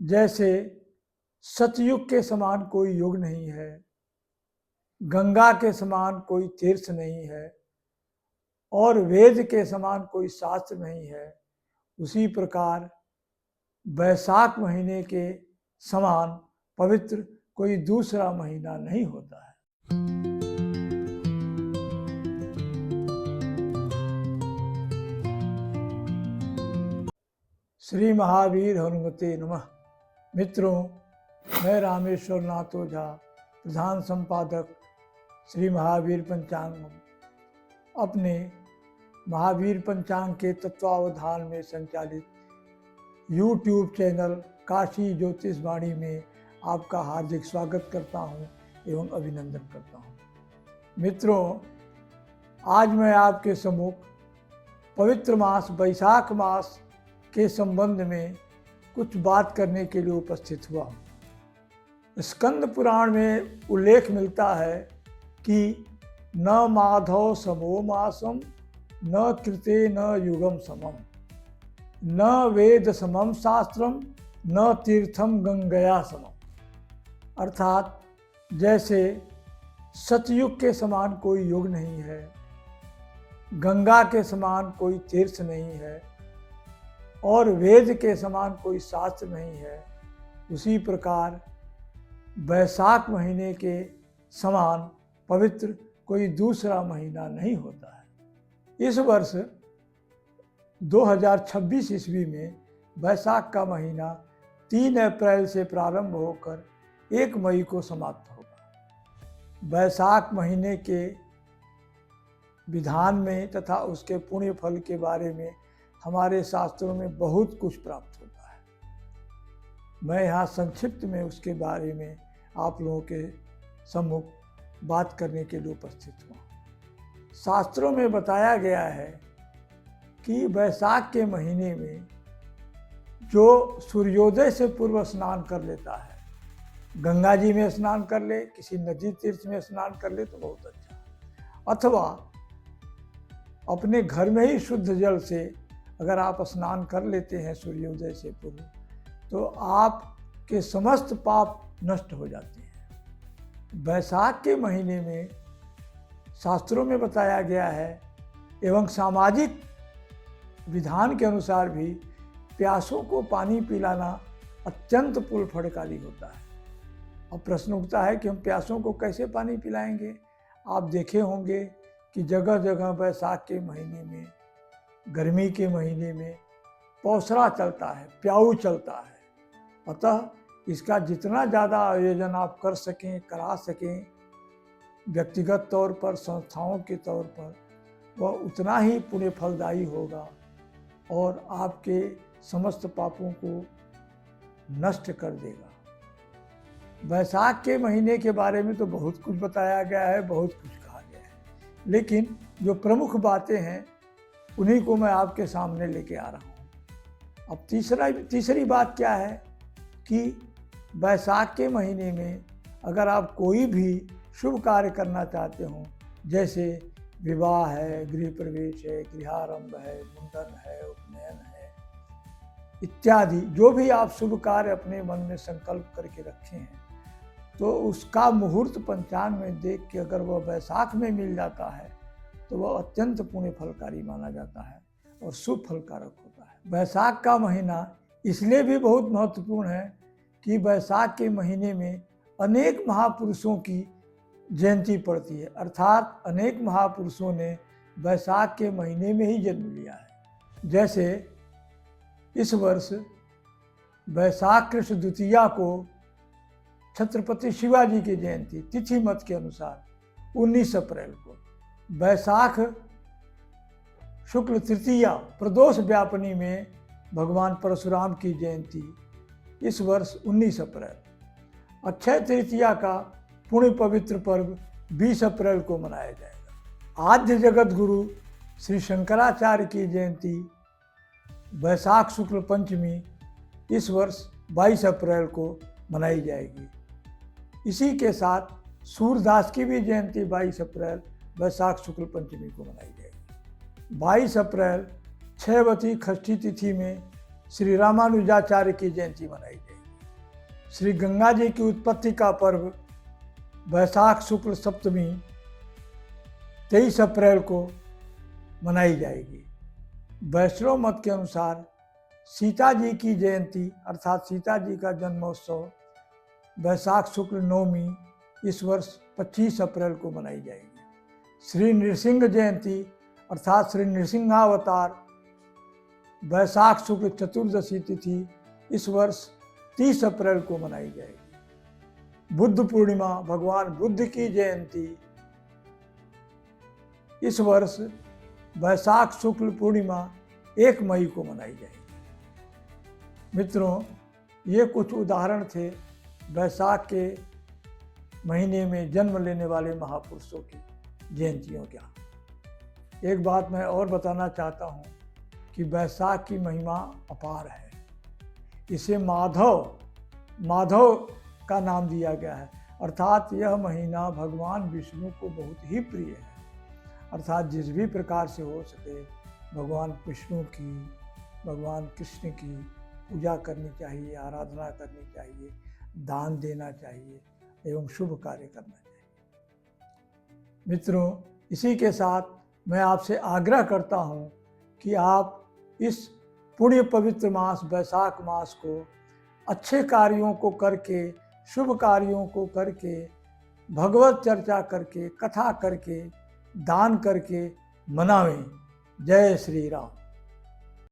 जैसे सतयुग के समान कोई युग नहीं है, गंगा के समान कोई तीर्थ नहीं है और वेद के समान कोई शास्त्र नहीं है, उसी प्रकार बैसाख महीने के समान पवित्र कोई दूसरा महीना नहीं होता है। श्री महावीर हनुमते नमः। मित्रों, मैं रामेश्वर नाथ ओझा, प्रधान संपादक श्री महावीर पंचांग, अपने महावीर पंचांग के तत्वावधान में संचालित यूट्यूब चैनल काशी ज्योतिषवाणी में आपका हार्दिक स्वागत करता हूं एवं अभिनंदन करता हूं। मित्रों, आज मैं आपके सम्मुख पवित्र मास बैसाख मास के संबंध में कुछ बात करने के लिए उपस्थित हुआ हूँ। स्कंद पुराण में उल्लेख मिलता है कि न माधव समो मासम न कृते न युगम समम, न वेद समम शास्त्रम न तीर्थम गंगया समम। अर्थात जैसे सतयुग के समान कोई युग नहीं है, गंगा के समान कोई तीर्थ नहीं है और वेद के समान कोई शास्त्र नहीं है, उसी प्रकार बैसाख महीने के समान पवित्र कोई दूसरा महीना नहीं होता है। इस वर्ष 2026 ईस्वी में बैसाख का महीना 3 अप्रैल से प्रारंभ होकर 1 मई को समाप्त होगा। बैसाख महीने के विधान में तथा उसके पुण्य फल के बारे में हमारे शास्त्रों में बहुत कुछ प्राप्त होता है। मैं यहाँ संक्षिप्त में उसके बारे में आप लोगों के सम्मुख बात करने के लिए उपस्थित हुआ। शास्त्रों में बताया गया है कि बैसाख के महीने में जो सूर्योदय से पूर्व स्नान कर लेता है, गंगा जी में स्नान कर ले, किसी नदी तीर्थ में स्नान कर ले तो बहुत अच्छा, अथवा अपने घर में ही शुद्ध जल से अगर आप स्नान कर लेते हैं सूर्योदय से पूर्व, तो आपके समस्त पाप नष्ट हो जाते हैं। बैसाख के महीने में शास्त्रों में बताया गया है एवं सामाजिक विधान के अनुसार भी प्यासों को पानी पिलाना अत्यंत पुण्यफलकारी होता है। अब प्रश्न उठता है कि हम प्यासों को कैसे पानी पिलाएंगे। आप देखे होंगे कि जगह जगह बैसाख के महीने में, गर्मी के महीने में पौसरा चलता है, प्याऊ चलता है। अतः इसका जितना ज़्यादा आयोजन आप कर सकें, करा सकें व्यक्तिगत तौर पर, संस्थाओं के तौर पर, वह उतना ही पुण्य फलदायी होगा और आपके समस्त पापों को नष्ट कर देगा। बैसाख के महीने के बारे में तो बहुत कुछ बताया गया है, बहुत कुछ कहा गया है, लेकिन जो प्रमुख बातें हैं उन्हीं को मैं आपके सामने लेके आ रहा हूँ। अब तीसरी बात क्या है कि बैसाख के महीने में अगर आप कोई भी शुभ कार्य करना चाहते हो, जैसे विवाह है, गृह प्रवेश है, गृहारंभ है, मुंडन है, उपनयन है इत्यादि, जो भी आप शुभ कार्य अपने मन में संकल्प करके रखे हैं, तो उसका मुहूर्त पंचांग में देख के अगर वह बैसाख में मिल जाता है तो वह अत्यंत पुण्य फलकारी माना जाता है और शुभ फलकारक होता है। बैसाख का महीना इसलिए भी बहुत महत्वपूर्ण है कि बैसाख के महीने में अनेक महापुरुषों की जयंती पड़ती है, अर्थात अनेक महापुरुषों ने बैसाख के महीने में ही जन्म लिया है। जैसे इस वर्ष बैसाख कृष्ण द्वितीया को छत्रपति शिवाजी की जयंती तिथि मत के अनुसार 19 अप्रैल को, बैसाख शुक्ल तृतीया प्रदोष व्यापनी में भगवान परशुराम की जयंती इस वर्ष 19 अप्रैल, अक्षय तृतीया का पुण्य पवित्र पर्व 20 अप्रैल को मनाया जाएगा। आद्य जगत गुरु श्री शंकराचार्य की जयंती बैसाख शुक्ल पंचमी इस वर्ष 22 अप्रैल को मनाई जाएगी। इसी के साथ सूरदास की भी जयंती 22 अप्रैल बैसाख शुक्ल पंचमी को मनाई जाएगी। 22 अप्रैल क्षयवती षष्ठी तिथि में श्री रामानुजाचार्य की जयंती मनाई जाएगी। श्री गंगा जी की उत्पत्ति का पर्व वैशाख शुक्ल सप्तमी 23 अप्रैल को मनाई जाएगी। वैष्णव मत के अनुसार सीता जी की जयंती अर्थात सीता जी का जन्मोत्सव वैशाख शुक्ल नवमी इस वर्ष 25 अप्रैल को मनाई जाएगी। श्री नृसिंह जयंती अर्थात श्री नृसिंहावतार वैशाख शुक्ल चतुर्दशी तिथि इस वर्ष 30 अप्रैल को मनाई जाएगी। बुद्ध पूर्णिमा भगवान बुद्ध की जयंती इस वर्ष वैशाख शुक्ल पूर्णिमा 1 मई को मनाई जाएगी। मित्रों, ये कुछ उदाहरण थे वैशाख के महीने में जन्म लेने वाले महापुरुषों की जयंतियों का। एक बात मैं और बताना चाहता हूँ कि वैशाख की महिमा अपार है। इसे माधव का नाम दिया गया है, अर्थात यह महीना भगवान विष्णु को बहुत ही प्रिय है। अर्थात जिस भी प्रकार से हो सके भगवान विष्णु की, भगवान कृष्ण की पूजा करनी चाहिए, आराधना करनी चाहिए, दान देना चाहिए एवं शुभ कार्य करना चाहिए। मित्रों, इसी के साथ मैं आपसे आग्रह करता हूँ कि आप इस पुण्य पवित्र मास वैशाख मास को अच्छे कार्यों को करके, शुभ कार्यों को करके, भगवत चर्चा करके, कथा करके, दान करके मनावें। जय श्री राम।